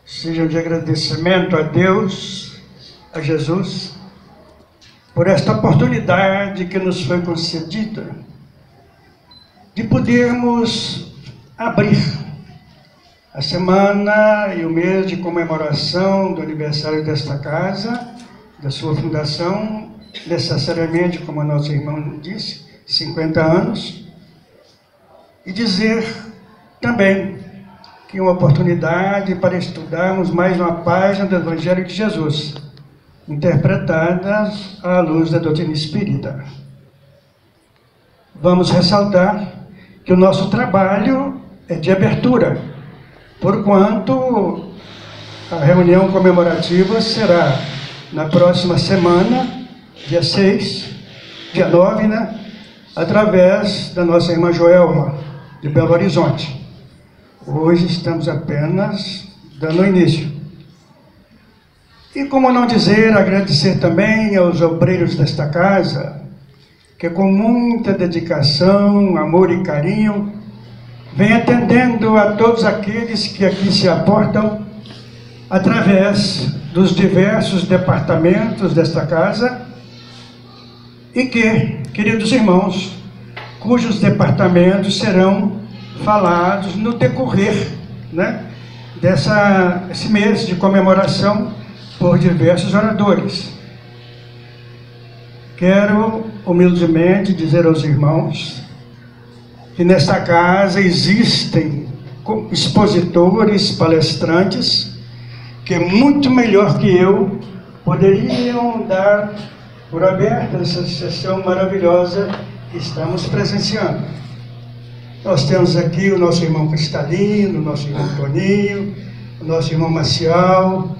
sejam de agradecimento a Deus, a Jesus, por esta oportunidade que nos foi concedida de podermos abrir a semana e o mês de comemoração do aniversário desta casa, da sua fundação, necessariamente, como a nossa irmã disse, 50 anos, e dizer também que é uma oportunidade para estudarmos mais uma página do Evangelho de Jesus, interpretada à luz da doutrina espírita. Vamos ressaltar que o nosso trabalho é de abertura, porquanto a reunião comemorativa será na próxima semana, dia 6, dia 9, através da nossa irmã Joelma, de Belo Horizonte. Hoje estamos apenas dando início. E como não dizer, agradecer também aos obreiros desta casa, que com muita dedicação, amor e carinho, vem atendendo a todos aqueles que aqui se aportam, através dos diversos departamentos desta casa, e que, queridos irmãos, cujos departamentos serão falados no decorrer desse mês de comemoração por diversos oradores. Quero humildemente dizer aos irmãos que nesta casa existem expositores, palestrantes, que muito melhor que eu poderiam dar por aberta essa sessão maravilhosa que estamos presenciando. Nós temos aqui o nosso irmão Cristalino, o nosso irmão Toninho, o nosso irmão Maciel,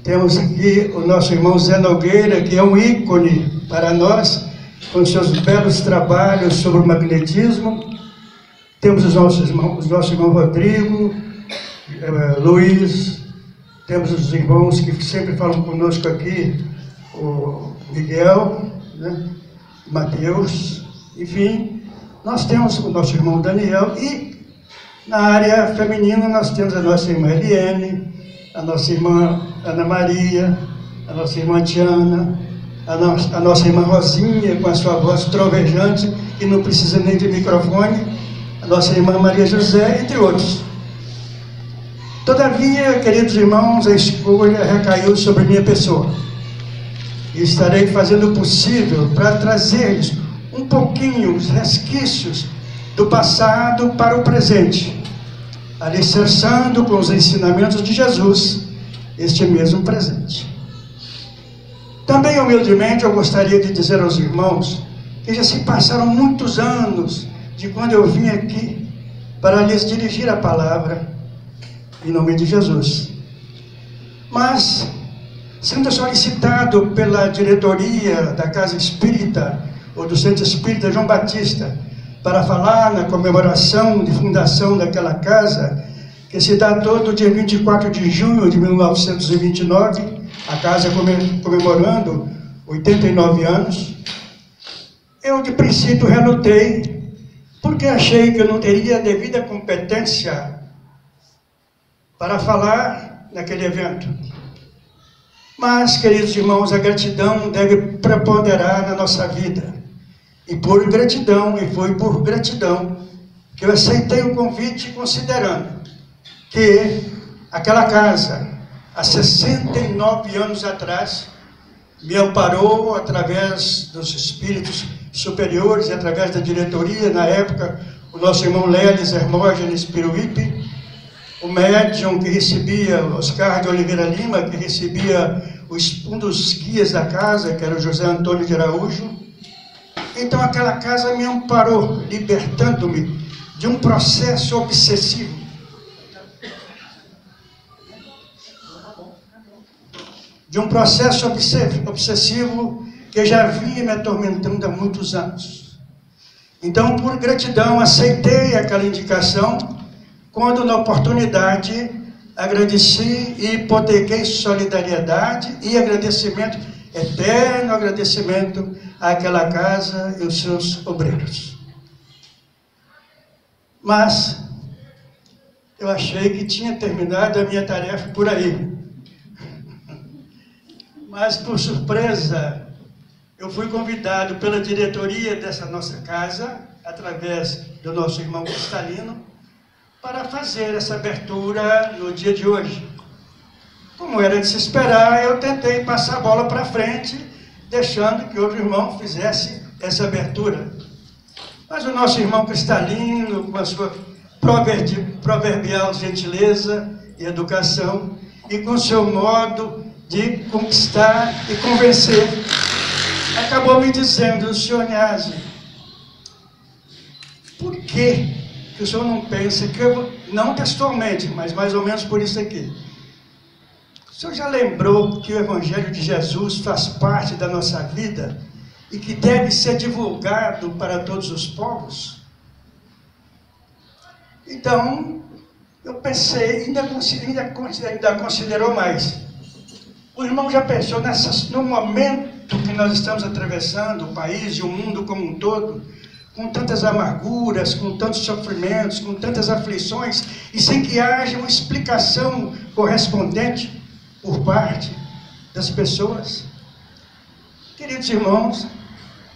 temos aqui o nosso irmão Zé Nogueira, que é um ícone para nós, com seus belos trabalhos sobre o magnetismo. Temos o nosso irmão Rodrigo, Luiz, temos os irmãos que sempre falam conosco aqui, o Miguel, Mateus, enfim. Nós temos o nosso irmão Daniel e, na área feminina, nós temos a nossa irmã Eliane, a nossa irmã Ana Maria, a nossa irmã Tiana, a nossa irmã Rosinha, com a sua voz trovejante, que não precisa nem de microfone, a nossa irmã Maria José, entre outros. Todavia, queridos irmãos, a escolha recaiu sobre minha pessoa. E estarei fazendo o possível para trazer-lhes um pouquinho os resquícios do passado para o presente, alicerçando com os ensinamentos de Jesus este mesmo presente. Também, humildemente, eu gostaria de dizer aos irmãos que já se passaram muitos anos de quando eu vim aqui para lhes dirigir a palavra em nome de Jesus. Mas, sendo solicitado pela diretoria da Casa Espírita ou do Centro Espírita João Batista, para falar na comemoração de fundação daquela casa, que se dá todo dia 24 de junho de 1929, a casa comemorando 89 anos, eu de princípio relutei, porque achei que eu não teria a devida competência para falar naquele evento. Mas, queridos irmãos, a gratidão deve preponderar na nossa vida. E por gratidão, e foi por gratidão, que eu aceitei o convite, considerando que aquela casa, há 69 anos atrás, me amparou através dos espíritos superiores, e através da diretoria, na época, o nosso irmão Lelis Hermógenes Piruípe, o médium que recebia, Oscar de Oliveira Lima, que recebia um dos guias da casa, que era o José Antônio de Araújo. Então aquela casa me amparou, libertando-me de um processo obsessivo. De um processo obsessivo que já vinha me atormentando há muitos anos. Então, por gratidão, aceitei aquela indicação, quando na oportunidade agradeci e hipotequei solidariedade e agradecimento, eterno agradecimento àquela casa e os seus obreiros. Mas eu achei que tinha terminado a minha tarefa por aí. Mas, por surpresa, eu fui convidado pela diretoria dessa nossa casa, através do nosso irmão Cristalino, para fazer essa abertura no dia de hoje. Como era de se esperar, eu tentei passar a bola para frente, deixando que outro irmão fizesse essa abertura. Mas o nosso irmão Cristalino, com a sua proverbial gentileza e educação, e com seu modo de conquistar e convencer, acabou me dizendo: senhor Niazi, por que o senhor não pensa que eu, não textualmente, mas mais ou menos por isso aqui, o senhor já lembrou que o Evangelho de Jesus faz parte da nossa vida e que deve ser divulgado para todos os povos? Então, eu pensei, ainda considerou mais. O irmão já pensou no momento que nós estamos atravessando, o país e o mundo como um todo, com tantas amarguras, com tantos sofrimentos, com tantas aflições, e sem que haja uma explicação correspondente por parte das pessoas? Queridos irmãos,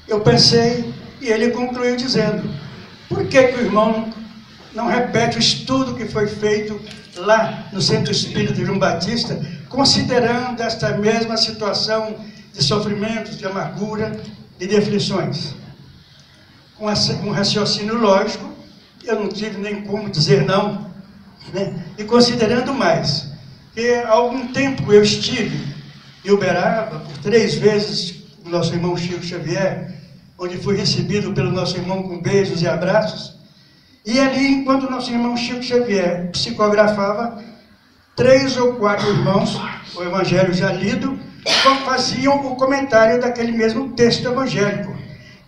eu pensei, e ele concluiu dizendo: por que o irmão não repete o estudo que foi feito lá no Centro Espírita de João Batista, considerando esta mesma situação de sofrimentos, de amargura e de aflições? Com um raciocínio lógico, eu não tive nem como dizer não, né? E considerando mais, que há algum tempo eu estive em Uberaba, por 3 vezes, com o nosso irmão Chico Xavier, onde fui recebido pelo nosso irmão com beijos e abraços, e ali, enquanto o nosso irmão Chico Xavier psicografava, 3 ou 4 irmãos, o Evangelho já lido, faziam o comentário daquele mesmo texto evangélico,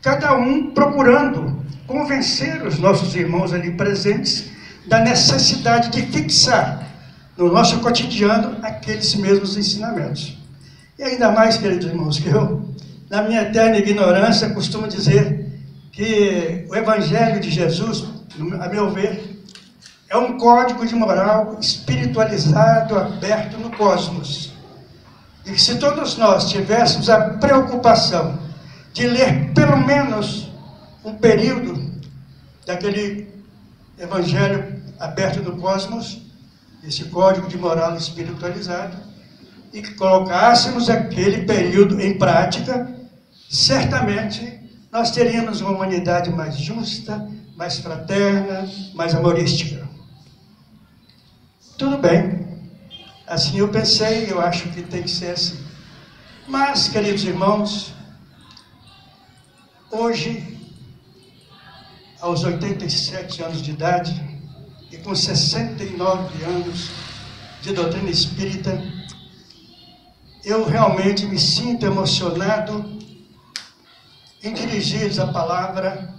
cada um procurando convencer os nossos irmãos ali presentes da necessidade de fixar no nosso cotidiano aqueles mesmos ensinamentos. E ainda mais, queridos irmãos, que eu, na minha eterna ignorância, costumo dizer que o Evangelho de Jesus, a meu ver, é um código de moral espiritualizado, aberto no cosmos. E que se todos nós tivéssemos a preocupação de ler pelo menos um período daquele Evangelho aberto no cosmos, esse código de moral espiritualizado, e que colocássemos aquele período em prática, certamente nós teríamos uma humanidade mais justa, mais fraterna, mais amorística. Tudo bem, assim eu pensei, eu acho que tem que ser assim. Mas, queridos irmãos, hoje, aos 87 anos de idade, e com 69 anos de doutrina espírita, eu realmente me sinto emocionado em dirigir a palavra,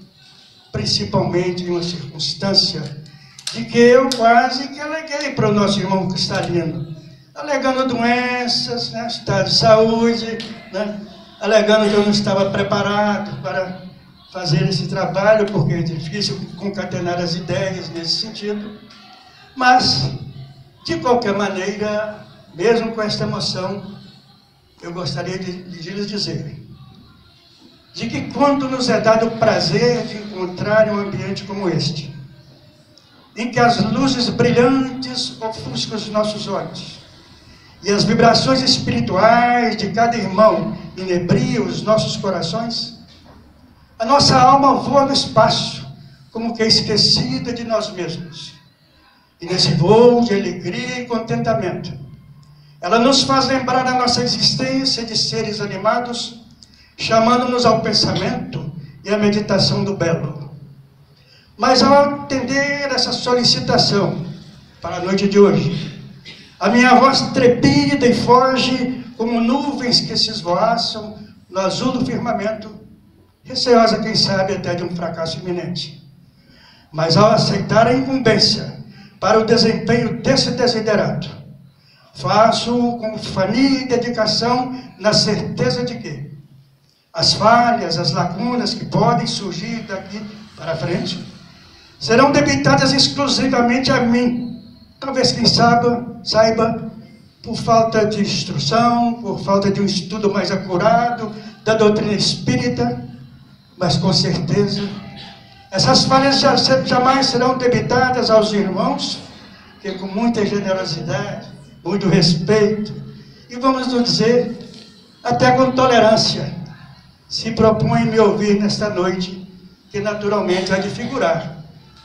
principalmente em uma circunstância de que eu quase que aleguei para o nosso irmão Cristalino, alegando doenças, né, estado de saúde, né, alegando que eu não estava preparado para fazer esse trabalho, porque é difícil concatenar as ideias nesse sentido. Mas, de qualquer maneira, mesmo com esta emoção, eu gostaria de lhes dizer de que quando nos é dado o prazer de encontrar um ambiente como este, em que as luzes brilhantes ofuscam os nossos olhos, e as vibrações espirituais de cada irmão inebriam os nossos corações, a nossa alma voa no espaço, como que esquecida de nós mesmos. E nesse voo de alegria e contentamento, ela nos faz lembrar a nossa existência de seres animados, chamando-nos ao pensamento e à meditação do belo. Mas ao atender essa solicitação para a noite de hoje, a minha voz trepida e foge como nuvens que se esvoaçam no azul do firmamento, receosa, quem sabe, até de um fracasso iminente. Mas ao aceitar a incumbência para o desempenho desse desiderato, faço-o com fania e dedicação, na certeza de que as falhas, as lacunas que podem surgir daqui para frente, serão debitadas exclusivamente a mim, Talvez quem saiba, por falta de instrução, por falta de um estudo mais acurado da doutrina espírita, mas com certeza essas falhas jamais serão debitadas aos irmãos, que com muita generosidade, muito respeito, e vamos nos dizer, até com tolerância, se propõem me ouvir nesta noite, que naturalmente há de figurar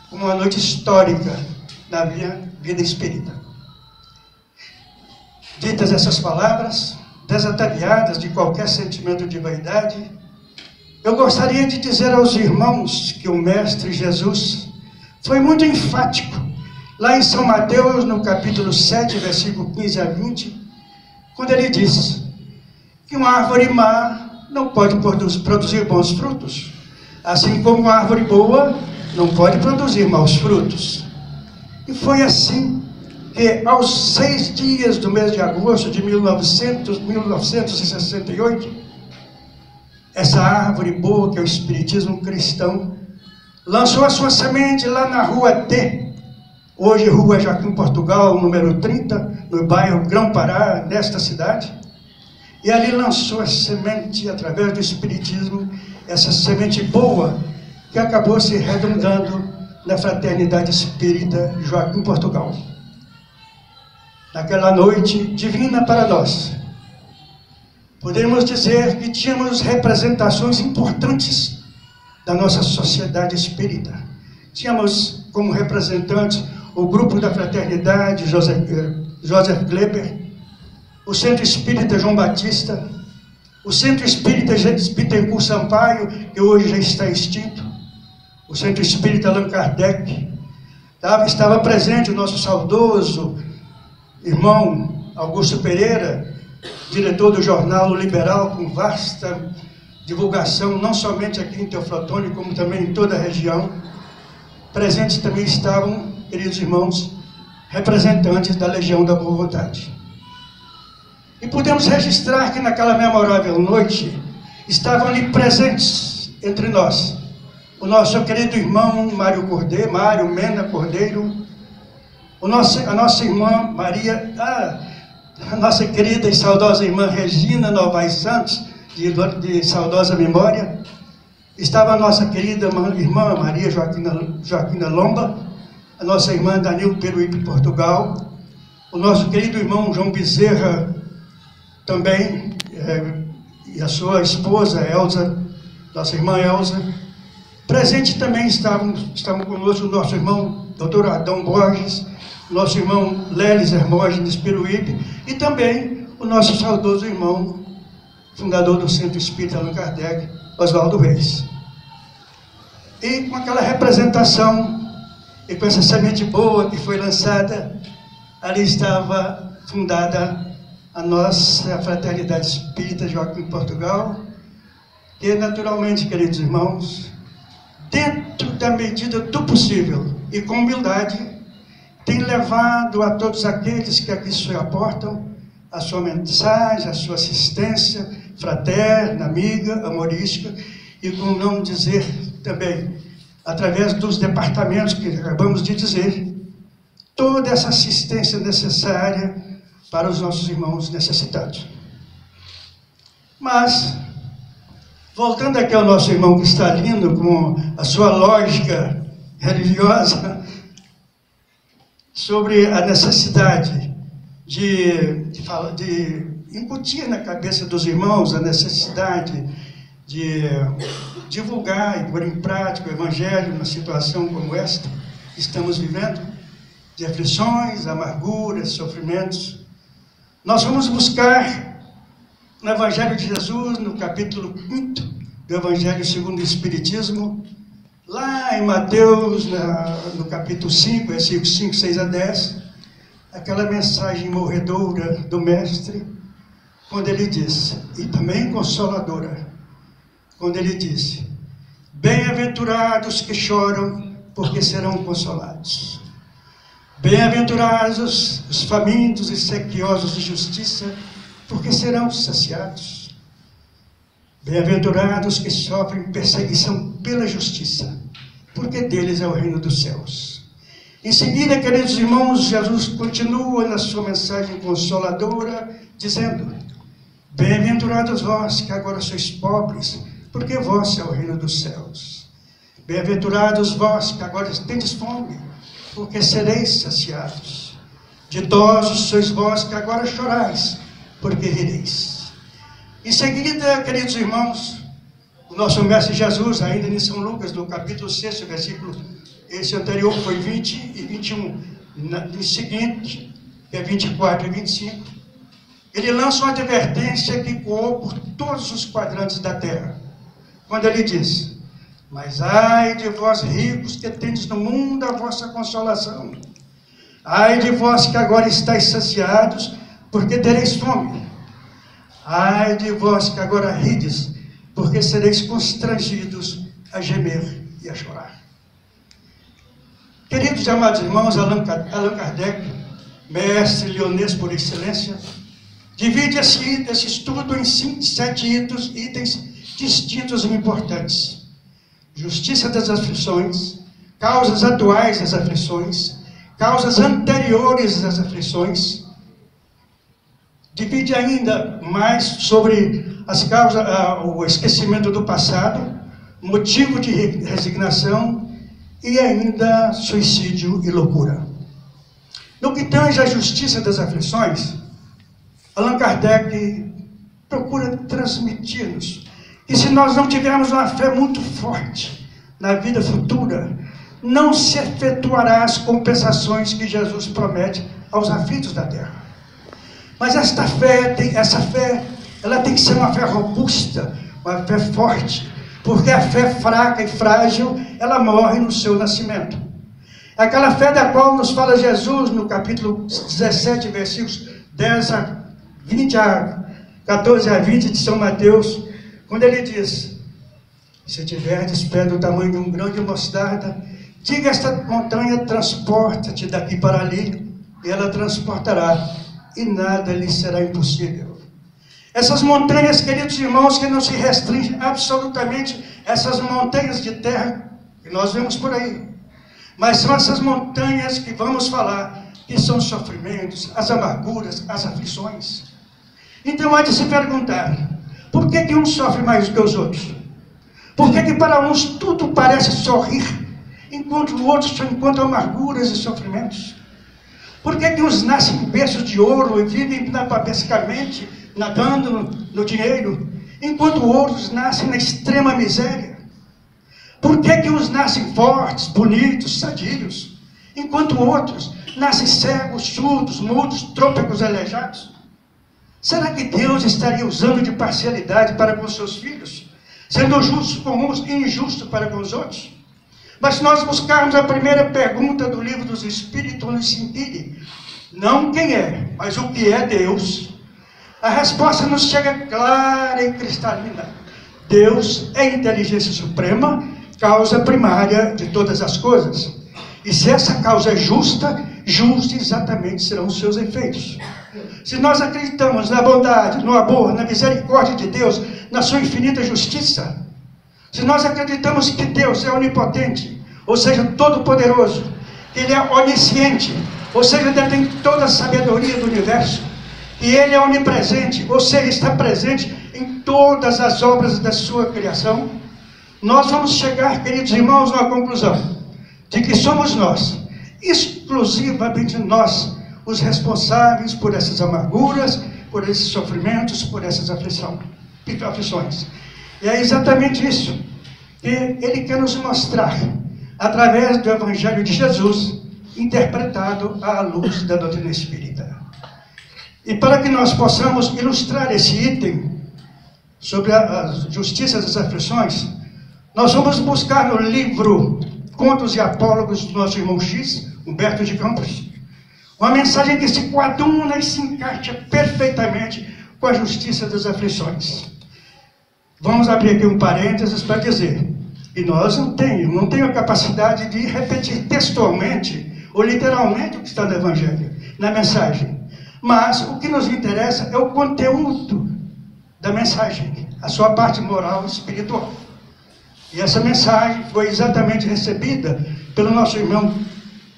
como uma noite histórica na minha vida espírita. Ditas essas palavras, desataviadas de qualquer sentimento de vaidade, eu gostaria de dizer aos irmãos que o Mestre Jesus foi muito enfático, lá em São Mateus, no capítulo 7, versículo 15 a 20, quando ele diz que uma árvore má não pode produzir bons frutos, assim como uma árvore boa não pode produzir maus frutos. E foi assim que, aos 6 dias do mês de agosto de 1968, essa árvore boa, que é o Espiritismo cristão, lançou a sua semente lá na Rua T, hoje Rua Joaquim Portugal, número 30, no bairro Grão-Pará, nesta cidade. E ali lançou a semente, através do Espiritismo, essa semente boa, que acabou se redundando na Fraternidade Espírita Joaquim Portugal. Naquela noite divina para nós, podemos dizer que tínhamos representações importantes da nossa sociedade espírita. Tínhamos como representantes o grupo da Fraternidade Joseph Kleber, o Centro Espírita João Batista, o Centro Espírita Bittencourt Sampaio, que hoje já está extinto, o Centro Espírita Allan Kardec. Estava presente o nosso saudoso irmão Augusto Pereira, diretor do jornal Liberal, com vasta divulgação, não somente aqui em Teoflotone, como também em toda a região. Presentes também estavam, queridos irmãos, representantes da Legião da Boa Vontade. E podemos registrar que naquela memorável noite estavam ali presentes entre nós o nosso querido irmão Mário Mena Cordeiro, a nossa irmã Maria, a nossa querida e saudosa irmã Regina Novaes Santos, de saudosa memória. Estava a nossa querida irmã Maria Joaquina Lomba, a nossa irmã Danilo Peruípe Portugal, o nosso querido irmão João Bezerra também, e a sua esposa Elza, nossa irmã Elza. Presente também estavam conosco o nosso irmão Dr. Adão Borges, nosso irmão Lelis Hermógenes Peruípe, e também o nosso saudoso irmão, fundador do Centro Espírita Allan Kardec, Oswaldo Reis. E com aquela representação, e com essa semente boa que foi lançada, ali estava fundada a nossa Fraternidade Espírita Joaquim Portugal, que naturalmente, queridos irmãos, dentro da medida do possível e com humildade, tem levado a todos aqueles que aqui se aportam a sua mensagem, a sua assistência fraterna, amiga, amorística, e como não dizer também, através dos departamentos que acabamos de dizer, toda essa assistência necessária para os nossos irmãos necessitados. Mas, voltando aqui ao nosso irmão Cristalino, com a sua lógica religiosa, sobre a necessidade de incutir na cabeça dos irmãos a necessidade de divulgar e pôr em prática o Evangelho numa situação como esta que estamos vivendo, de aflições, amarguras, sofrimentos. Nós vamos buscar no Evangelho de Jesus, no capítulo 5 do Evangelho segundo o Espiritismo, lá em Mateus, no capítulo 5, versículos 5, 6 a 10, aquela mensagem morredora do Mestre, quando ele diz, e também consoladora, quando ele disse: bem-aventurados que choram, porque serão consolados. Bem-aventurados os famintos e sequiosos de justiça, porque serão saciados. Bem-aventurados que sofrem perseguição pela justiça, porque deles é o reino dos céus. Em seguida, queridos irmãos, Jesus continua na sua mensagem consoladora, dizendo: bem-aventurados vós, que agora sois pobres, porque vosso é o reino dos céus. Bem-aventurados vós, que agora tendes fome, porque sereis saciados. Ditosos sois vós, que agora chorais, porque rireis. Em seguida, queridos irmãos, o nosso mestre Jesus, ainda em São Lucas, no capítulo 6, versículo, esse anterior foi 20 e 21, no seguinte, que é 24 e 25, ele lança uma advertência que ecoou por todos os quadrantes da terra, quando ele diz: mas ai de vós ricos, que tendes no mundo a vossa consolação. Ai de vós que agora estáis saciados, porque tereis fome. Ai de vós que agora rides, porque sereis constrangidos a gemer e a chorar. Queridos e amados irmãos, Allan Kardec, mestre leonês por excelência, divide esse estudo em 7 itens distintos e importantes: justiça das aflições, causas atuais das aflições, causas anteriores às aflições. Divide ainda mais sobre as causas, o esquecimento do passado, motivo de resignação e ainda suicídio e loucura. No que tange à justiça das aflições, Allan Kardec procura transmitir-nos que se nós não tivermos uma fé muito forte na vida futura, não se efetuará as compensações que Jesus promete aos aflitos da terra. Mas essa fé, ela tem que ser uma fé robusta, uma fé forte, porque a fé fraca e frágil, ela morre no seu nascimento. Aquela fé da qual nos fala Jesus no capítulo 17, versículos 14 a 20 de São Mateus, quando ele diz: se tiverdes fé do tamanho de um grão de mostarda, diga esta montanha, transporta-te daqui para ali, e ela transportará, e nada lhe será impossível. Essas montanhas, queridos irmãos, que não se restringem absolutamente a essas montanhas de terra que nós vemos por aí, mas são essas montanhas que vamos falar, que são os sofrimentos, as amarguras, as aflições. Então há de se perguntar: por que uns sofrem mais do que os outros? Por que para uns tudo parece sorrir, enquanto outros só encontram amarguras e sofrimentos? Por que uns nascem em berços de ouro e vivem babescamente nadando no dinheiro, enquanto outros nascem na extrema miséria? Por que uns nascem fortes, bonitos, sadios, enquanto outros nascem cegos, surdos, mudos, trôpegos, aleijados? Será que Deus estaria usando de parcialidade para com seus filhos, sendo justo com uns e injusto para com os outros? Mas se nós buscarmos a primeira pergunta do livro dos Espíritos, no sentido, não quem é, mas o que é Deus, a resposta nos chega clara e cristalina. Deus é a inteligência suprema, causa primária de todas as coisas. E se essa causa é justa, justos exatamente serão os seus efeitos. Se nós acreditamos na bondade, no amor, na misericórdia de Deus, na sua infinita justiça, se nós acreditamos que Deus é onipotente, ou seja, todo-poderoso, que Ele é onisciente, ou seja, Ele tem toda a sabedoria do universo, que Ele é onipresente, ou seja, está presente em todas as obras da sua criação, nós vamos chegar, queridos irmãos, a uma conclusão de que somos nós, exclusivamente nós, os responsáveis por essas amarguras, por esses sofrimentos, por essas aflições. E é exatamente isso que Ele quer nos mostrar, através do Evangelho de Jesus, interpretado à luz da doutrina espírita. E para que nós possamos ilustrar esse item sobre a justiça das aflições, nós vamos buscar no livro Contos e Apólogos do nosso irmão X, Humberto de Campos, uma mensagem que se coaduna e se encaixa perfeitamente com a justiça das aflições. Vamos abrir aqui um parênteses para dizer que nós não temos a capacidade de repetir textualmente ou literalmente o que está no Evangelho, na mensagem. Mas o que nos interessa é o conteúdo da mensagem, a sua parte moral e espiritual. E essa mensagem foi exatamente recebida pelo nosso irmão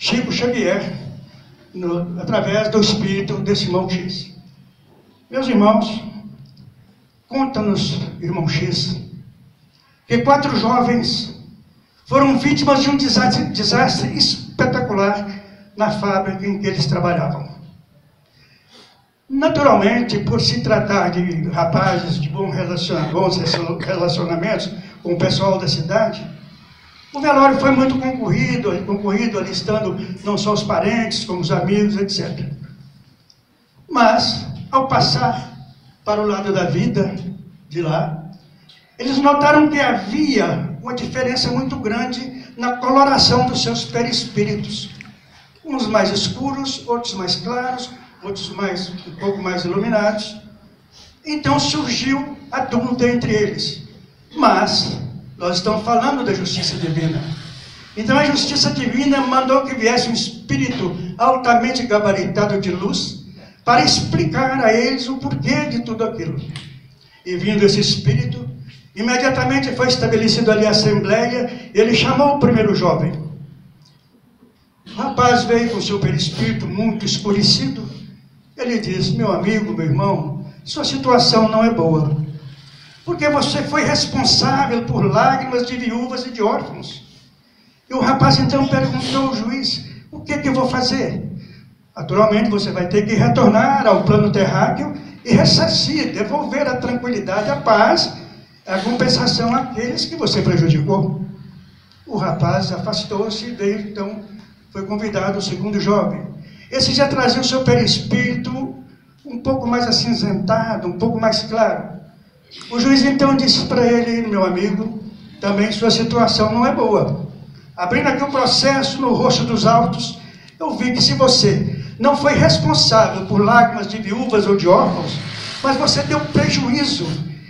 Chico Xavier, através do espírito desse irmão X. Meus irmãos, conta-nos, irmão X, que 4 jovens foram vítimas de um desastre espetacular na fábrica em que eles trabalhavam. Naturalmente, por se tratar de rapazes de bons relacionamentos com o pessoal da cidade, o velório foi muito concorrido, alistando não só os parentes, como os amigos, etc. Mas, ao passar para o lado da vida, de lá, eles notaram que havia uma diferença muito grande na coloração dos seus perispíritos. Uns mais escuros, outros mais claros, outros um pouco mais iluminados. Então surgiu a dúvida entre eles. Mas nós estamos falando da justiça divina. Então a justiça divina mandou que viesse um espírito altamente gabaritado de luz para explicar a eles o porquê de tudo aquilo. E vindo esse espírito, imediatamente foi estabelecida ali a assembleia, e ele chamou o primeiro jovem. O rapaz veio com seu perispírito muito escurecido. Ele disse: meu amigo, meu irmão, sua situação não é boa, porque você foi responsável por lágrimas de viúvas e de órfãos. E o rapaz então perguntou ao juiz: o que eu vou fazer? Naturalmente você vai ter que retornar ao plano terráqueo e ressarcir, devolver a tranquilidade, a paz, a compensação àqueles que você prejudicou. O rapaz afastou-se e veio, então, foi convidado o segundo jovem. Esse já trazia o seu perispírito um pouco mais acinzentado, um pouco mais claro. O juiz então disse para ele: meu amigo, também sua situação não é boa. Abrindo aqui o processo no rosto dos autos, eu vi que se você não foi responsável por lágrimas de viúvas ou de órfãos, mas você deu prejuízo,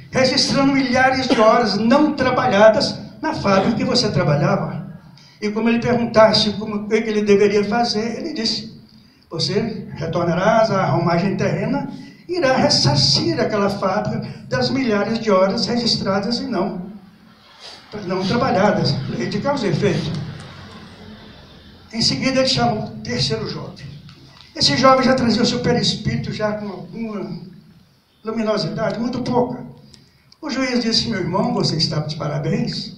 registrando milhares de horas não trabalhadas na fábrica que você trabalhava. E como ele perguntasse o que ele deveria fazer, ele disse: você retornarás à arrumagem terrena e irá ressarcir aquela fábrica das milhares de horas registradas e não trabalhadas. Lei de causa e efeito. Em seguida ele chamou o terceiro jovem. Esse jovem já trazia o seu perispírito já com alguma luminosidade, muito pouca. O juiz disse: meu irmão, você está de parabéns,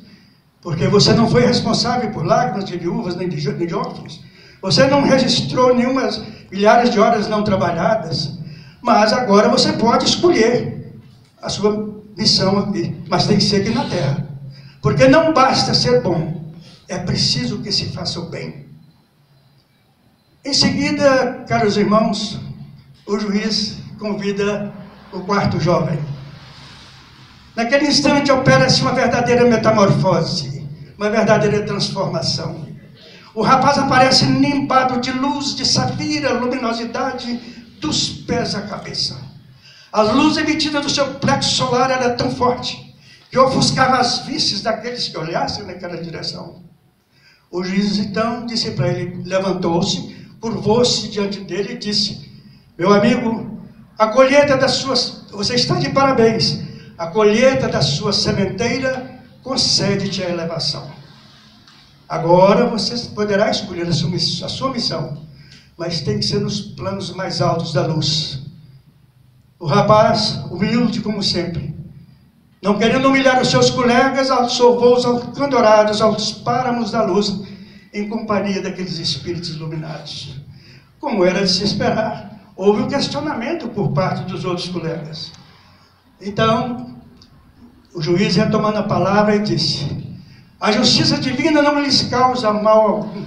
porque você não foi responsável por lágrimas de viúvas nem de órfãos. Você não registrou nenhumas milhares de horas não trabalhadas, mas agora você pode escolher a sua missão aqui, mas tem que ser aqui na terra. Porque não basta ser bom, é preciso que se faça o bem. Em seguida, caros irmãos, o juiz convida o quarto jovem. Naquele instante opera-se uma verdadeira metamorfose, uma verdadeira transformação. O rapaz aparece nimbado de luz, de safira, luminosidade, dos pés à cabeça. A luz emitida do seu plexo solar era tão forte que ofuscava as vistas daqueles que olhassem naquela direção. O juiz então disse para ele, levantou-se, curvou-se diante dele e disse: meu amigo, a colheita das suas... Você está de parabéns. A colheita da sua sementeira concede-te a elevação. Agora você poderá escolher a sua missão, mas tem que ser nos planos mais altos da luz. O rapaz, humilde como sempre, não querendo humilhar os seus colegas, alçou voos candorados aos páramos da luz, em companhia daqueles espíritos iluminados. Como era de se esperar, houve um questionamento por parte dos outros colegas. Então, o juiz, retomando a palavra, disse: a justiça divina não lhes causa mal algum.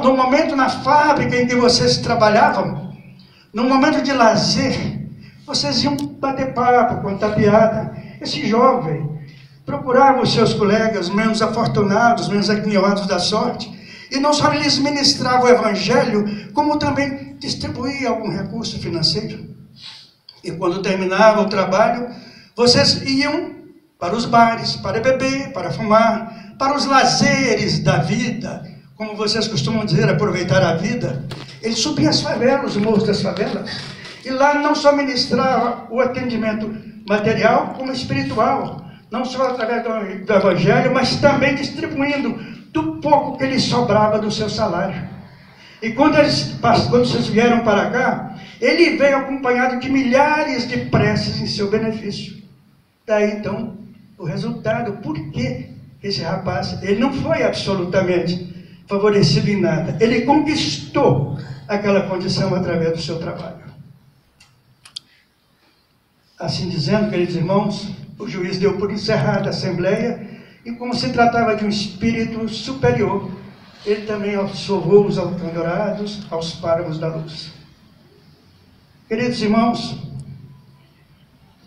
No momento na fábrica em que vocês trabalhavam, no momento de lazer, vocês iam bater papo, contar piada. Esse jovem procurava os seus colegas menos afortunados, menos agniados da sorte, e não só lhes ministrava o evangelho, como também distribuía algum recurso financeiro. E quando terminava o trabalho, vocês iam para os bares, para beber, para fumar, para os lazeres da vida, como vocês costumam dizer, aproveitar a vida. Ele subia as favelas, os morros das favelas, e lá não só ministrava o atendimento material, como espiritual, não só através do evangelho, mas também distribuindo do pouco que lhe sobrava do seu salário. E quando vocês vieram para cá, ele veio acompanhado de milhares de preces em seu benefício. Daí então o resultado. Por que esse rapaz, ele não foi absolutamente favorecido em nada, ele conquistou aquela condição através do seu trabalho. Assim dizendo, queridos irmãos, o juiz deu por encerrada a assembleia, e como se tratava de um espírito superior, ele também salvou os adorados aos páramos da luz. Queridos irmãos,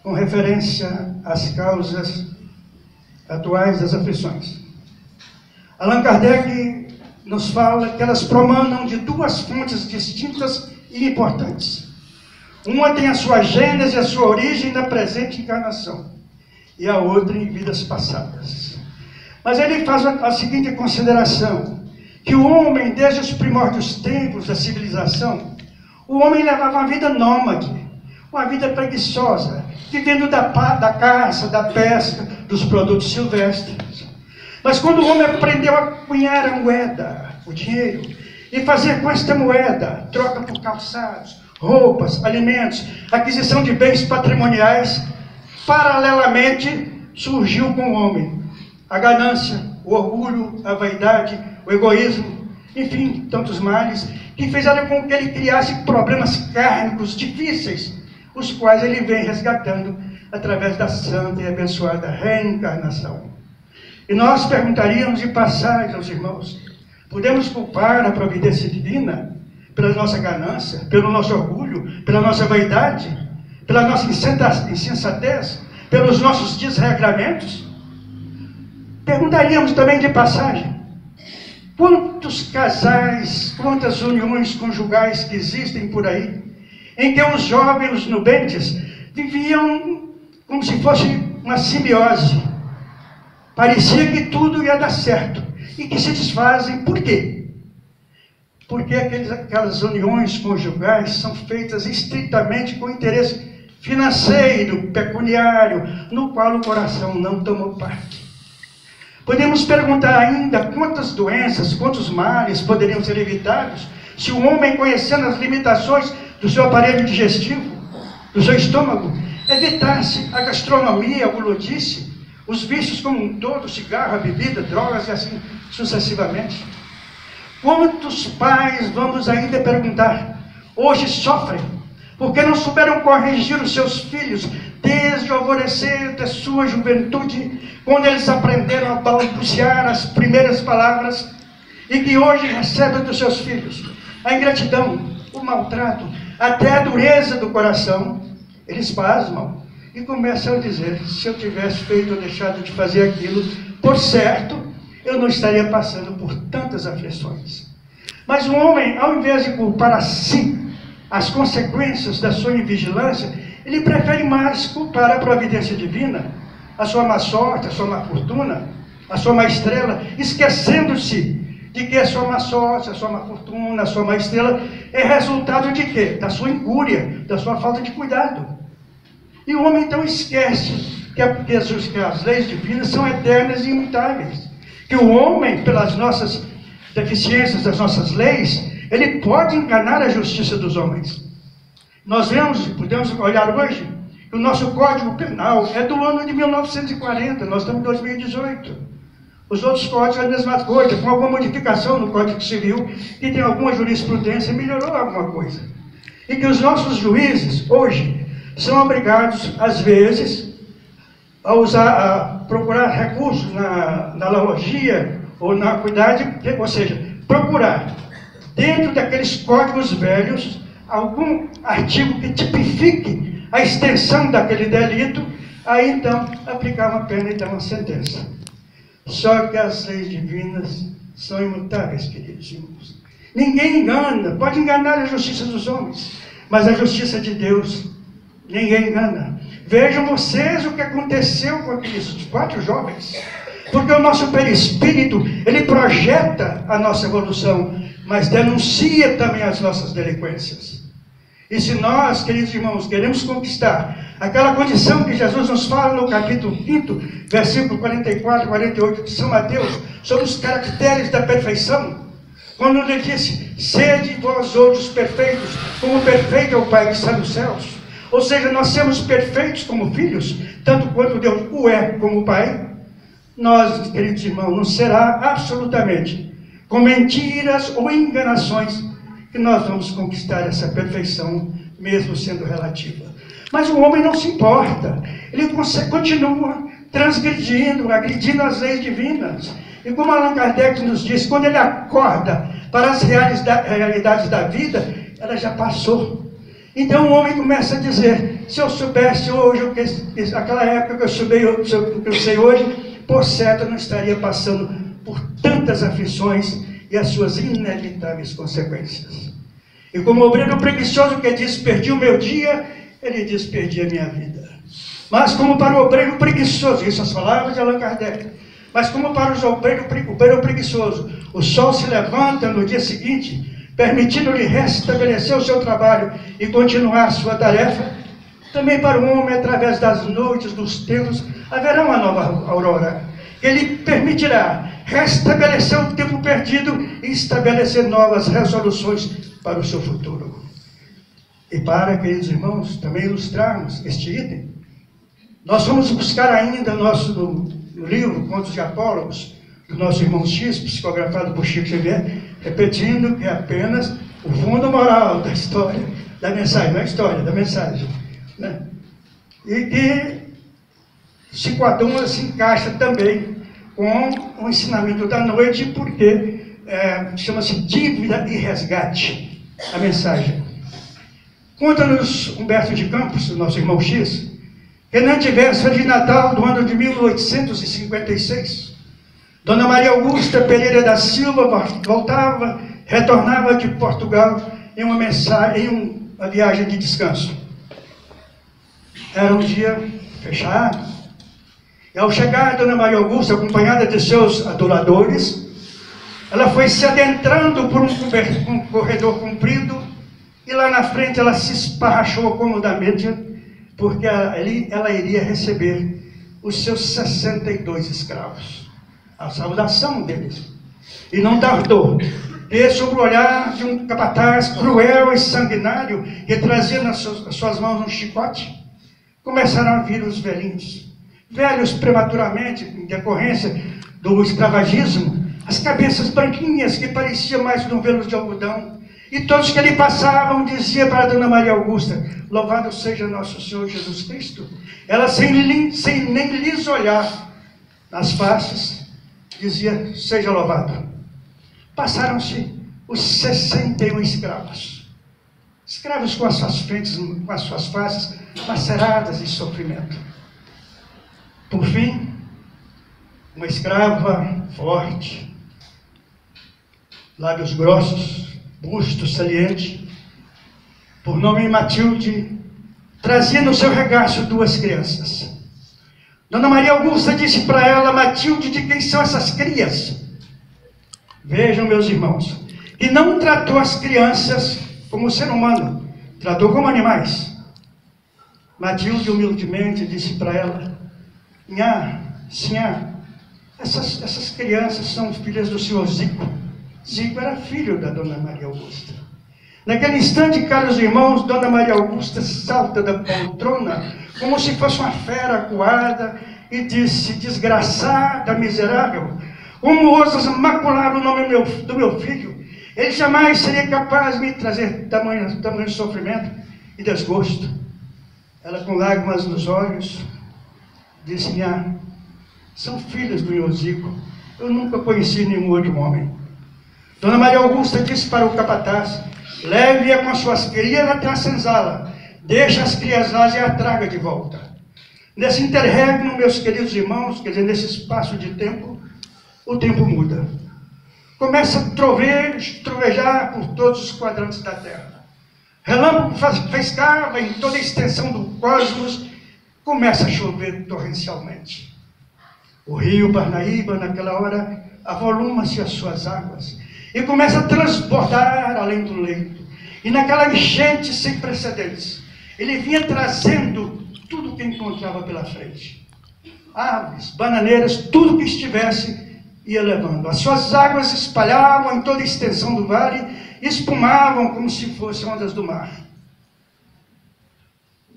com referência às causas atuais das aflições, Allan Kardec nos fala que elas promanam de duas fontes distintas e importantes. Uma tem a sua gênese, a sua origem na presente encarnação, e a outra em vidas passadas. Mas ele faz a seguinte consideração, que o homem, desde os primórdios tempos da civilização, o homem levava uma vida nômade, uma vida preguiçosa, vivendo da caça, da pesca, dos produtos silvestres. Mas quando o homem aprendeu a cunhar a moeda, o dinheiro, e fazer com esta moeda troca por calçados, roupas, alimentos, aquisição de bens patrimoniais, paralelamente surgiu com o homem a ganância, o orgulho, a vaidade, o egoísmo, enfim, tantos males, que fizeram com que ele criasse problemas kármicos difíceis, os quais ele vem resgatando através da santa e abençoada reencarnação. E nós perguntaríamos de passagem aos irmãos, podemos culpar a providência divina pela nossa ganância, pelo nosso orgulho, pela nossa vaidade, pela nossa insensatez, pelos nossos desregramentos? Perguntaríamos também de passagem, quantos casais, quantas uniões conjugais que existem por aí, em que os jovens nubentes viviam como se fosse uma simbiose. Parecia que tudo ia dar certo, e que se desfazem. Por quê? Porque aquelas uniões conjugais são feitas estritamente com interesse financeiro, pecuniário, no qual o coração não tomou parte. Podemos perguntar ainda quantas doenças, quantos males poderiam ser evitados se o homem, conhecendo as limitações do seu aparelho digestivo, do seu estômago, evitasse a gastronomia, a gulodice, os vícios como um todo, cigarro, a bebida, drogas e assim sucessivamente. Quantos pais, vamos ainda perguntar, hoje sofrem porque não souberam corrigir os seus filhos desde o alvorecer da sua juventude, quando eles aprenderam a balbuciar as primeiras palavras, e que hoje recebem dos seus filhos a ingratidão, o maltrato, até a dureza do coração. Eles pasmam e começam a dizer, se eu tivesse feito ou deixado de fazer aquilo, por certo, eu não estaria passando por tantas aflições. Mas o homem, ao invés de culpar a si as consequências da sua invigilância, ele prefere mais culpar a providência divina, a sua má sorte, a sua má fortuna, a sua má estrela, esquecendo-se de que a sua má sorte, a sua má fortuna, a sua má estrela é resultado de quê? Da sua incúria, da sua falta de cuidado. E o homem então esquece que as leis divinas são eternas e imutáveis. Que o homem, pelas nossas deficiências das nossas leis, ele pode enganar a justiça dos homens. Nós podemos olhar hoje, que o nosso Código Penal é do ano de 1940, nós estamos em 2018. Os outros códigos é a mesma coisa, com alguma modificação no Código Civil, que tem alguma jurisprudência e melhorou alguma coisa. E que os nossos juízes, hoje, são obrigados, às vezes, a procurar recursos na analogia ou na acuidade, ou seja, procurar, dentro daqueles códigos velhos, algum artigo que tipifique a extensão daquele delito, aí então aplicar uma pena e dar uma sentença. Só que as leis divinas são imutáveis, queridos irmãos. Ninguém engana, pode enganar a justiça dos homens, mas a justiça de Deus ninguém engana. Vejam vocês o que aconteceu com aqueles 4 jovens, porque o nosso perispírito, ele projeta a nossa evolução, mas denuncia também as nossas delinquências. E se nós, queridos irmãos, queremos conquistar aquela condição que Jesus nos fala no capítulo 5, versículo 44 e 48 de São Mateus, sobre os caracteres da perfeição, quando ele disse: sede vós outros perfeitos, como perfeito é o Pai que está nos céus. Ou seja, nós sermos perfeitos como filhos, tanto quanto Deus o é como Pai. Nós, queridos irmãos, não será absolutamente com mentiras ou enganações que nós vamos conquistar essa perfeição, mesmo sendo relativa. Mas o homem não se importa, ele continua transgredindo, agredindo as leis divinas. E como Allan Kardec nos diz, quando ele acorda para as realidades da vida, ela já passou. Então o homem começa a dizer: se eu soubesse hoje, aquela época que eu sei hoje, por certo eu não estaria passando por tantas aflições e as suas inevitáveis consequências. E como obreiro preguiçoso que diz: perdi o meu dia, ele diz: perdi a minha vida. Mas como para o obreiro preguiçoso, isso as palavras de Allan Kardec, mas como para o obreiro preguiçoso, o sol se levanta no dia seguinte, permitindo-lhe restabelecer o seu trabalho e continuar a sua tarefa, também para o homem, através das noites, dos tempos, haverá uma nova aurora. Ele permitirá restabelecer o tempo perdido e estabelecer novas resoluções para o seu futuro. E para, queridos irmãos, também ilustrarmos este item, nós vamos buscar ainda no livro Contos de Apólogos, do nosso irmão X, psicografado por Chico Xavier, repetindo que é apenas o fundo moral da história, da mensagem, não é história, da mensagem, né? E que Chico Adão se encaixa também com o ensinamento da noite, porque chama-se dívida e resgate, a mensagem. Conta-nos Humberto de Campos, o nosso irmão X, que na véspera de Natal do ano de 1856, Dona Maria Augusta Pereira da Silva retornava de Portugal em uma viagem de descanso. Era um dia fechado, e ao chegar Dona Maria Augusta, acompanhada de seus adoradores, ela foi se adentrando por um corredor comprido, e lá na frente ela se esparrachou comodamente, porque ela iria receber os seus 62 escravos, a saudação deles. E não tardou, e sobre o olhar de um capataz cruel e sanguinário, que trazia nas suas mãos um chicote, começaram a vir os velhinhos, velhos prematuramente, em decorrência do escravagismo, as cabeças branquinhas que pareciam mais novelos de algodão, e todos que ali passavam diziam para Dona Maria Augusta: louvado seja nosso Senhor Jesus Cristo. Ela, sem nem lhes olhar nas faces, dizia: seja louvado. Passaram-se os 61 escravos, escravos com as suas frentes, com as suas faces maceradas em sofrimento. Por fim, uma escrava forte, lábios grossos, busto saliente, por nome Matilde, trazia no seu regaço 2 crianças. Dona Maria Augusta disse para ela: Matilde, de quem são essas crias? Vejam, meus irmãos, que não tratou as crianças como ser humano, tratou como animais. Matilde humildemente disse para ela: Sinhá, essas crianças são filhas do senhor Zico. Zico era filho da Dona Maria Augusta. Naquele instante, caros irmãos, Dona Maria Augusta salta da poltrona como se fosse uma fera acuada e disse: desgraçada, miserável, como ousas macular o nome do meu filho? Ele jamais seria capaz de me trazer tamanho sofrimento e desgosto. Ela, com lágrimas nos olhos, disse: são filhas do meu Zico, eu nunca conheci nenhum outro homem. Dona Maria Augusta disse para o capataz: leve-a com suas crias até a senzala, deixe as crias lá e a traga de volta. Nesse interregno, meus queridos irmãos, quer dizer, nesse espaço de tempo, o tempo muda. Começa a trovejar por todos os quadrantes da Terra. Relâmpago faiscava em toda a extensão do cosmos, começa a chover torrencialmente. O rio Parnaíba, naquela hora, avoluma-se as suas águas e começa a transbordar além do leito. E naquela enchente sem precedentes, ele vinha trazendo tudo que encontrava pela frente. Árvores, bananeiras, tudo que estivesse ia levando. As suas águas se espalhavam em toda a extensão do vale e espumavam como se fossem ondas do mar.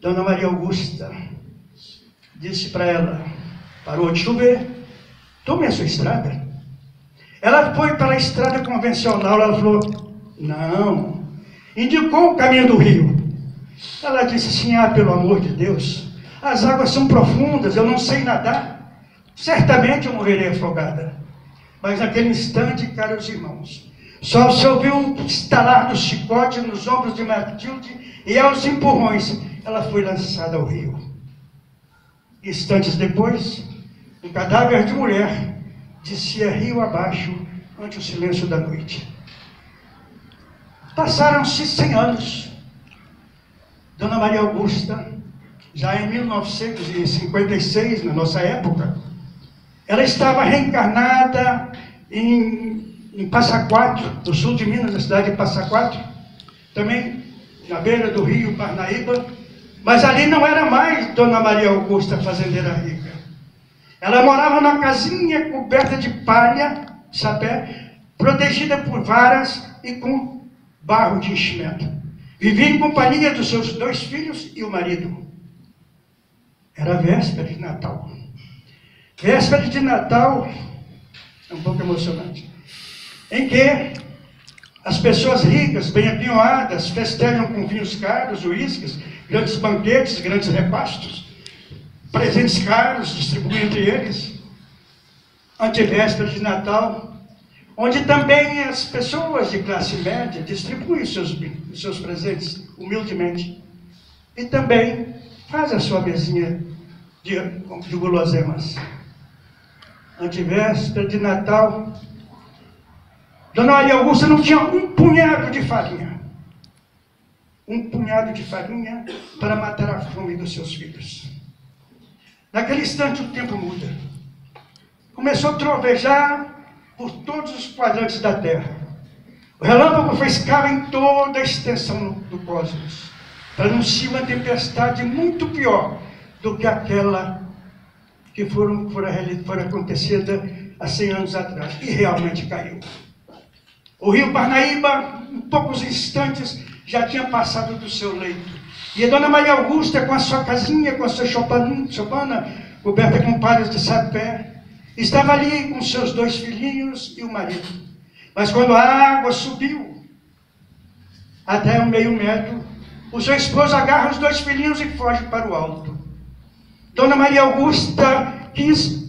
Dona Maria Augusta disse para ela, parou de chover, tome a sua estrada. Ela foi para a estrada convencional, ela falou, não, indicou o caminho do rio. Ela disse assim, pelo amor de Deus, as águas são profundas, eu não sei nadar, certamente eu morrerei afogada. Mas naquele instante, caros irmãos, só se ouviu um estalar do chicote nos ombros de Matilde e aos empurrões, ela foi lançada ao rio. Instantes depois, um cadáver de mulher descia rio abaixo ante o silêncio da noite. Passaram-se 100 anos. Dona Maria Augusta, já em 1956, na nossa época, ela estava reencarnada em Passa Quatro, no sul de Minas, na cidade de Passa Quatro, também na beira do rio Parnaíba, mas ali não era mais Dona Maria Augusta, fazendeira rica. Ela morava numa casinha coberta de palha, sapé, protegida por varas e com barro de enchimento. Vivia em companhia dos seus 2 filhos e o marido. Era véspera de Natal. Véspera de Natal é um pouco emocionante, em que as pessoas ricas, bem apinhoadas, festejam com vinhos caros, uísques, grandes banquetes, grandes repastos, presentes caros, distribuem entre eles. Antevéspera de Natal, onde também as pessoas de classe média distribuem os seus presentes humildemente. E também faz a sua mesinha de guloseimas. Antevéspera de Natal, Dona Maria Augusta não tinha um punhado de farinha. Um punhado de farinha para matar a fome dos seus filhos. Naquele instante o tempo muda. Começou a trovejar por todos os quadrantes da Terra. O relâmpago faiscava em toda a extensão do cosmos, para anunciar uma tempestade muito pior do que aquela que fora acontecida há 100 anos atrás. E realmente caiu. O rio Parnaíba, em poucos instantes, já tinha passado do seu leito. E a Dona Maria Augusta, com a sua casinha, com a sua chopana, coberta com palhas de sapé, estava ali com seus 2 filhinhos e o marido. Mas quando a água subiu até o meio metro, o seu esposo agarra os 2 filhinhos e foge para o alto. Dona Maria Augusta quis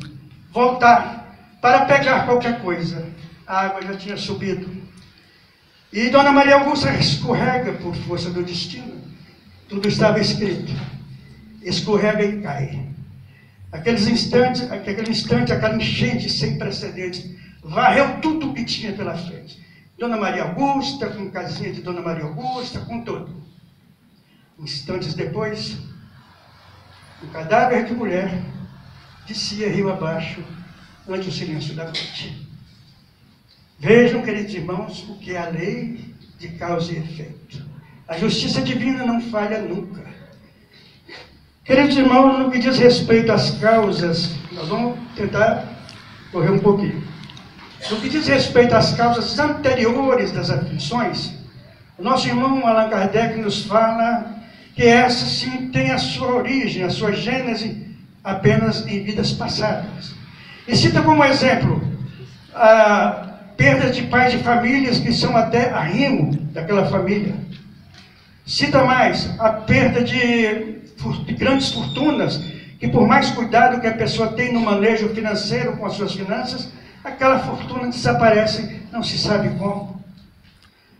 voltar para pegar qualquer coisa. A água já tinha subido. E Dona Maria Augusta escorrega por força do destino. Tudo estava escrito. Escorrega e cai. Aquele instante, aquela enchente sem precedentes, varreu tudo o que tinha pela frente. Dona Maria Augusta, com casinha de Dona Maria Augusta, com tudo. Instantes depois, um cadáver de mulher descia rio abaixo, ante o silêncio da noite. Vejam, queridos irmãos, o que é a lei de causa e efeito. A justiça divina não falha nunca. Queridos irmãos, no que diz respeito às causas, nós vamos tentar correr um pouquinho. No que diz respeito às causas anteriores das aflições, o nosso irmão Allan Kardec nos fala que essas sim têm a sua origem, a sua gênese apenas em vidas passadas. E cita como exemplo a perda de pais de famílias que são até arrimo daquela família. Cita mais a perda de grandes fortunas, que por mais cuidado que a pessoa tem no manejo financeiro com as suas finanças, aquela fortuna desaparece, não se sabe como.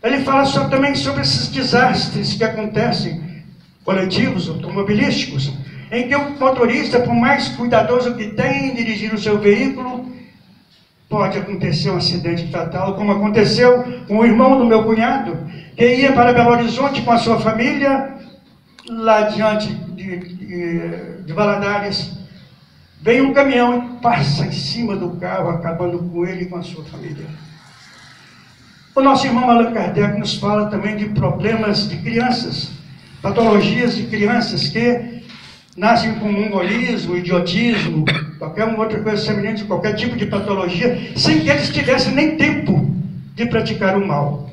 Ele fala também sobre esses desastres que acontecem, coletivos, automobilísticos, em que o motorista, por mais cuidadoso que tenha em dirigir o seu veículo, pode acontecer um acidente fatal, como aconteceu com o irmão do meu cunhado, que ia para Belo Horizonte com a sua família, lá diante de Valadares. Vem um caminhão e passa em cima do carro, acabando com ele e com a sua família. O nosso irmão Allan Kardec nos fala também de problemas de crianças, patologias de crianças que nascem com mongolismo, idiotismo, qualquer outra coisa semelhante, qualquer tipo de patologia, sem que eles tivessem nem tempo de praticar o mal.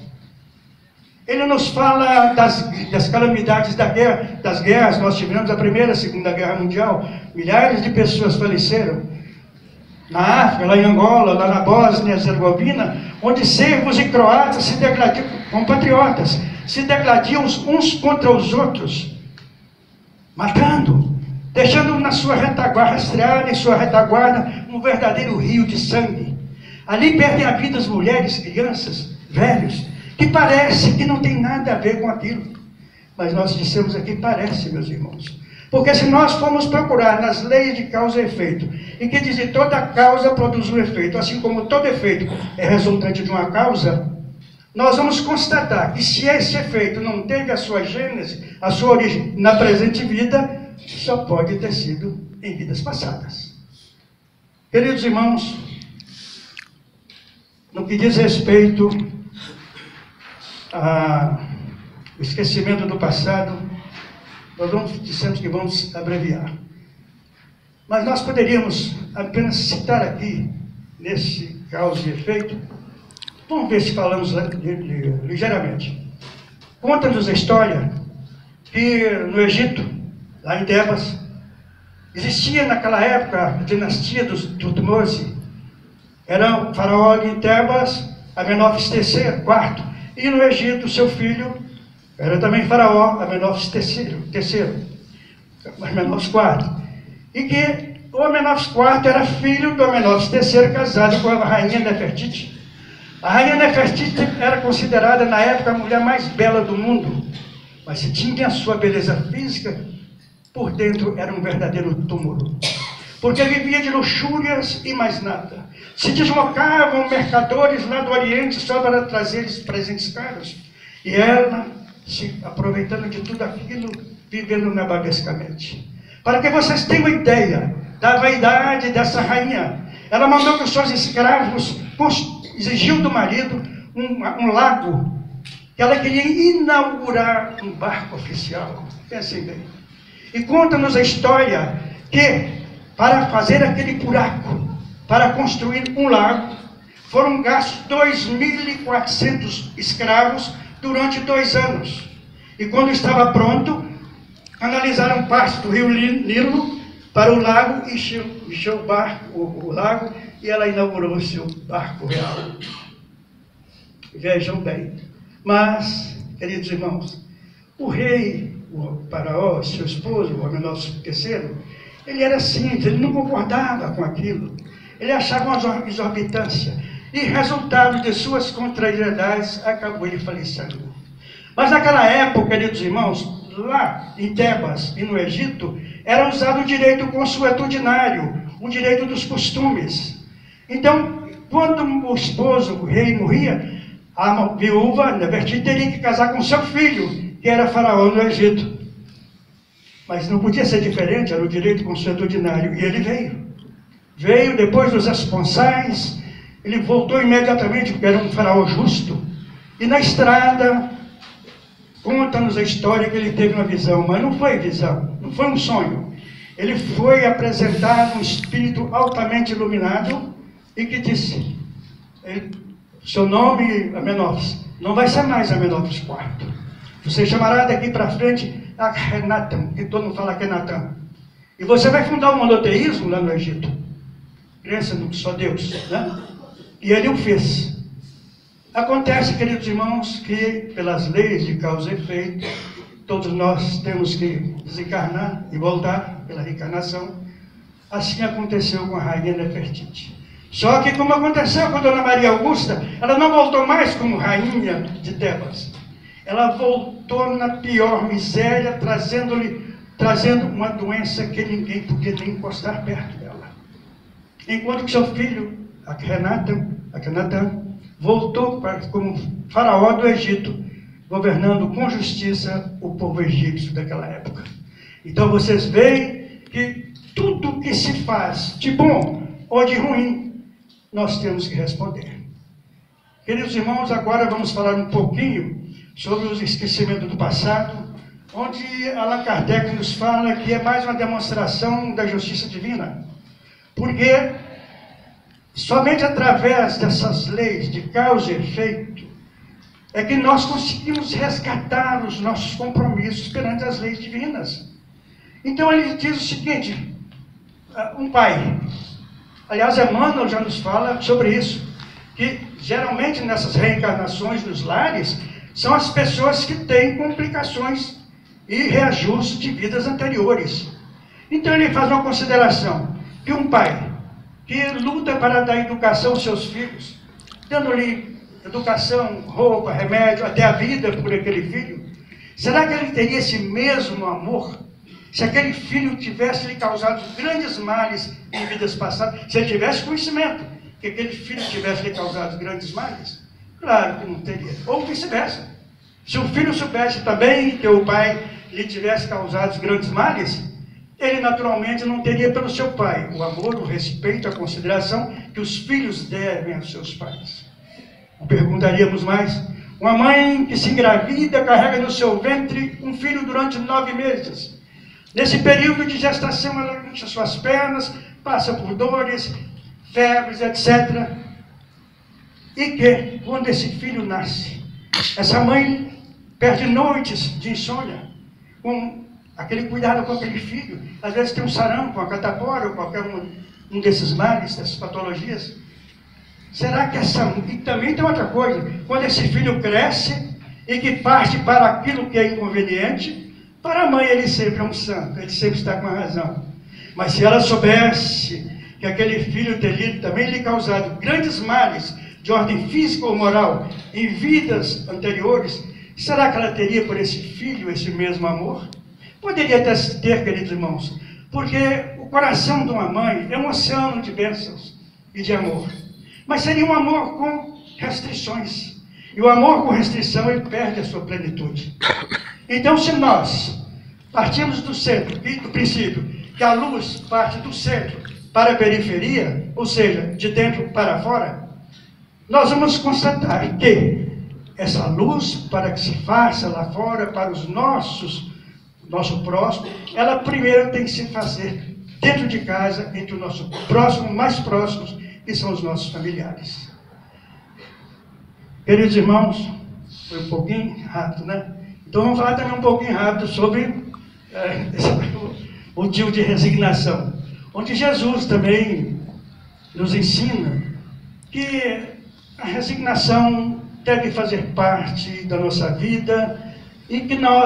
Ele nos fala das calamidades das guerras. Nós tivemos a Primeira e a Segunda Guerra Mundial, milhares de pessoas faleceram. Na África, lá em Angola, lá na Bósnia e Herzegovina, onde sérvios e croatas se degladiam, compatriotas, se degladiam uns contra os outros, matando, deixando na sua retaguarda, rastreada em sua retaguarda, um verdadeiro rio de sangue. Ali perdem a vida as mulheres, crianças, velhos, que parece que não tem nada a ver com aquilo. Mas nós dissemos aqui, parece, meus irmãos. Porque se nós formos procurar nas leis de causa e efeito, e que dizem toda causa produz um efeito, assim como todo efeito é resultante de uma causa, nós vamos constatar que se esse efeito não teve a sua gênese, a sua origem na presente vida, só pode ter sido em vidas passadas. Queridos irmãos, no que diz respeito ao esquecimento do passado, nós dissemos que vamos abreviar. Mas nós poderíamos apenas citar aqui, nesse causa e efeito, vamos ver se falamos ligeiramente. Conta-nos a história que no Egito, lá em Tebas, existia naquela época a dinastia dos Tutmose. Era o faraó de Tebas, Amenófis III, e no Egito seu filho era também faraó, Amenófis III, Amenófis IV. E que o Amenófis IV era filho do Amenófis III, casado com a rainha Nefertiti. A rainha Nefertiti era considerada na época a mulher mais bela do mundo, mas se tinha a sua beleza física, por dentro era um verdadeiro túmulo, porque vivia de luxúrias e mais nada. Se deslocavam mercadores lá do Oriente só para trazer-lhes presentes caros, e ela, se aproveitando de tudo aquilo, vivendo nababescamente. Para que vocês tenham ideia da vaidade dessa rainha, ela mandou que os seus escravos exigiam do marido um lago, que ela queria inaugurar um barco oficial. Pensem bem. E conta-nos a história que, para fazer aquele buraco, para construir um lago, foram gastos 2.400 escravos durante 2 anos. E quando estava pronto, canalizaram parte do rio Nilo para o lago, encheu o lago, e ela inaugurou o seu barco real. Vejam bem. Mas, queridos irmãos, o rei, o faraó, seu esposo, o Amenófis III, ele era simples, ele não concordava com aquilo. Ele achava uma exorbitância. E resultado de suas contrariedades, acabou ele falecendo. Mas naquela época, queridos irmãos, lá em Tebas e no Egito, era usado o direito consuetudinário, o direito dos costumes. Então, quando o esposo, o rei, morria, a viúva, Nefertiti, teria que casar com seu filho, que era faraó no Egito. Mas não podia ser diferente, era o direito consuetudinário. E ele veio. Veio depois dos esponsais, ele voltou imediatamente, porque era um faraó justo. E na estrada, conta-nos a história que ele teve uma visão, mas não foi visão, não foi um sonho. Ele foi apresentado um espírito altamente iluminado e que disse, seu nome, Amenófis, não vai ser mais Amenófis IV. Você chamará daqui para frente Akhenaten, que todo mundo fala Akhenaten. E você vai fundar o monoteísmo lá no Egito. Crença no que só Deus, né? E ele o fez. Acontece, queridos irmãos, que pelas leis de causa e efeito, todos nós temos que desencarnar e voltar pela reencarnação. Assim aconteceu com a rainha Nefertiti. Só que, como aconteceu com a Dona Maria Augusta, ela não voltou mais como rainha de Tebas. Ela voltou na pior miséria, trazendo uma doença que ninguém podia nem encostar perto dela. Enquanto que seu filho, Akhenaten, voltou como faraó do Egito, governando com justiça o povo egípcio daquela época. Então vocês veem que tudo que se faz de bom ou de ruim, nós temos que responder. Queridos irmãos, agora vamos falar um pouquinho sobre o esquecimento do passado, onde Allan Kardec nos fala que é mais uma demonstração da justiça divina. Porque somente através dessas leis de causa e efeito é que nós conseguimos resgatar os nossos compromissos perante as leis divinas. Então ele diz o seguinte, um pai, aliás Emmanuel já nos fala sobre isso, que geralmente nessas reencarnações nos lares, são as pessoas que têm complicações e reajustes de vidas anteriores. Então ele faz uma consideração, que um pai que luta para dar educação aos seus filhos, dando-lhe educação, roupa, remédio, até a vida por aquele filho, será que ele teria esse mesmo amor se aquele filho tivesse lhe causado grandes males em vidas passadas, se ele tivesse conhecimento que aquele filho tivesse lhe causado grandes males? Claro que não teria. Ou vice-versa. Se o filho soubesse também que o pai lhe tivesse causado grandes males, ele naturalmente não teria pelo seu pai o amor, o respeito, a consideração que os filhos devem aos seus pais. Perguntaríamos mais, uma mãe que se engravida carrega no seu ventre um filho durante 9 meses. Nesse período de gestação ela incha suas pernas, passa por dores, febres, etc. E que, quando esse filho nasce, essa mãe perde noites de insônia, com aquele cuidado com aquele filho. Às vezes tem um sarampo, uma catapora, ou qualquer um desses males, dessas patologias. Será que essa... E também tem outra coisa, quando esse filho cresce e que parte para aquilo que é inconveniente, para a mãe ele sempre é um santo, ele sempre está com a razão. Mas se ela soubesse que aquele filho teria também lhe causado grandes males de ordem física ou moral em vidas anteriores, será que ela teria por esse filho esse mesmo amor? Poderia até ter, queridos irmãos, porque o coração de uma mãe é um oceano de bênçãos e de amor. Mas seria um amor com restrições. E o amor com restrição, ele perde a sua plenitude. Então, se nós partimos do centro, do princípio, que a luz parte do centro para a periferia, ou seja, de dentro para fora, nós vamos constatar que essa luz, para que se faça lá fora, para os nosso próximo, ela primeiro tem que se fazer dentro de casa, entre o nosso próximo, mais próximos, que são os nossos familiares. Queridos irmãos, foi um pouquinho rápido, né? Então vamos falar também um pouquinho rápido sobre o motivo de resignação, onde Jesus também nos ensina que a resignação deve fazer parte da nossa vida e que nós